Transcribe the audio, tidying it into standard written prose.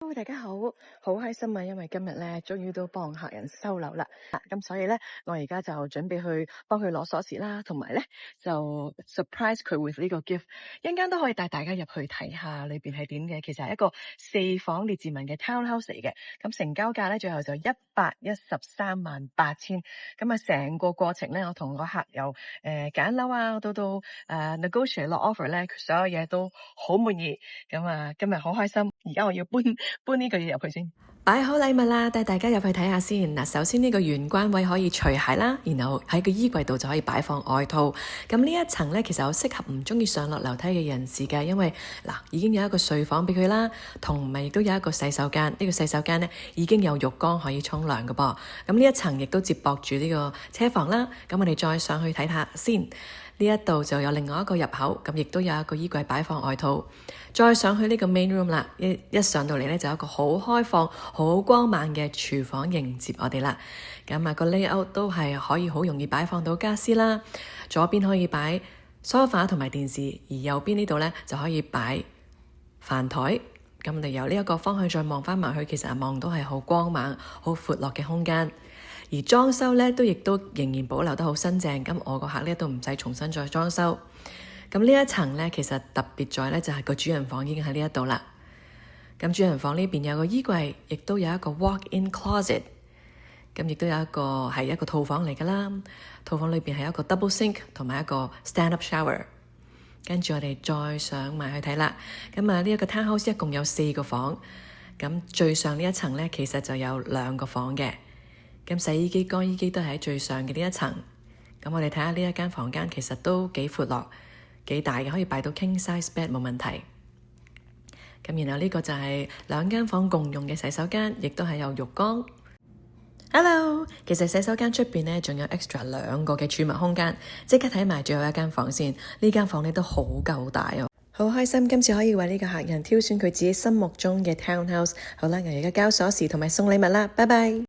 Hello，大家好，好開心啊！因為今日咧，終於都幫客人收樓啦。咁所以咧，我而家就準備去幫佢攞鎖匙啦，同埋咧就 surprise 佢 with 呢個 gift。一陣間都可以帶大家入去睇下裏邊係點嘅。其實係一個4房列治文嘅 townhouse 嚟嘅。咁成交價咧，最後就1138000。咁啊，成個過程咧，我同個客由揀樓啊，到negotiate 落 offer 咧，所有嘢都好滿意。咁啊，今日好開心。而家我要搬呢個嘢入去先。擺好禮物啦，帶大家入去睇下先。嗱，首先呢個玄關位可以除鞋啦，然後喺個衣櫃度就可以擺放外套。咁呢一層呢，其實好適合唔中意上落樓梯嘅人士嘅，因為嗱已經有一個睡房俾佢啦，同埋亦都有一個洗手間。呢個洗手間呢，已經有浴缸可以沖涼嘅噃。咁呢一層亦都接駁住呢個車房啦。咁我哋再上去睇下先。呢一度就有另外一個入口，咁亦都有一個衣櫃擺放外套。再上去呢個 main room 啦，一上到嚟呢，就有一個好開放、好光猛嘅廚房迎接我哋啦。咁啊個 layout 都係可以好容易擺放到家私啦。左邊可以擺 sofa 同埋電視，而右邊呢度呢，就可以擺飯台。咁我哋由呢一個方向再望翻埋去，其實望到係好光猛、好闊落嘅空間。而裝修呢，亦都仍然保留得好新淨，咁我個客呢都唔使重新再裝修。咁呢一層呢，其實特別在呢，就係個主人房已經喺呢一度啦。咁主人房呢邊有個衣櫃，亦都有一個 walk-in closet。咁亦都有一個係一個套房嚟㗎啦。套房裏邊係一個 double sink 同埋一個 stand-up shower。跟住我哋再上埋去睇啦。咁啊呢一個 townhouse 一共有4個房。咁最上呢一層呢，其實就有2個房嘅。咁洗衣機、乾衣機都係喺最上嘅呢一層。咁我哋睇下呢一間房間，其實都幾闊落、幾大嘅，可以擺到 king size bed 冇問題。咁然後呢個就係2間房共用嘅洗手間，亦都係有浴缸。Hello， 其實洗手間出邊呢，仲有 extra 2個嘅儲物空間。即刻睇埋最後一間房先。呢間房呢都好夠大哦。好開心今次可以為呢個客人挑選佢自己心目中嘅 townhouse。好啦，我而家交鎖匙同埋送禮物啦，拜拜。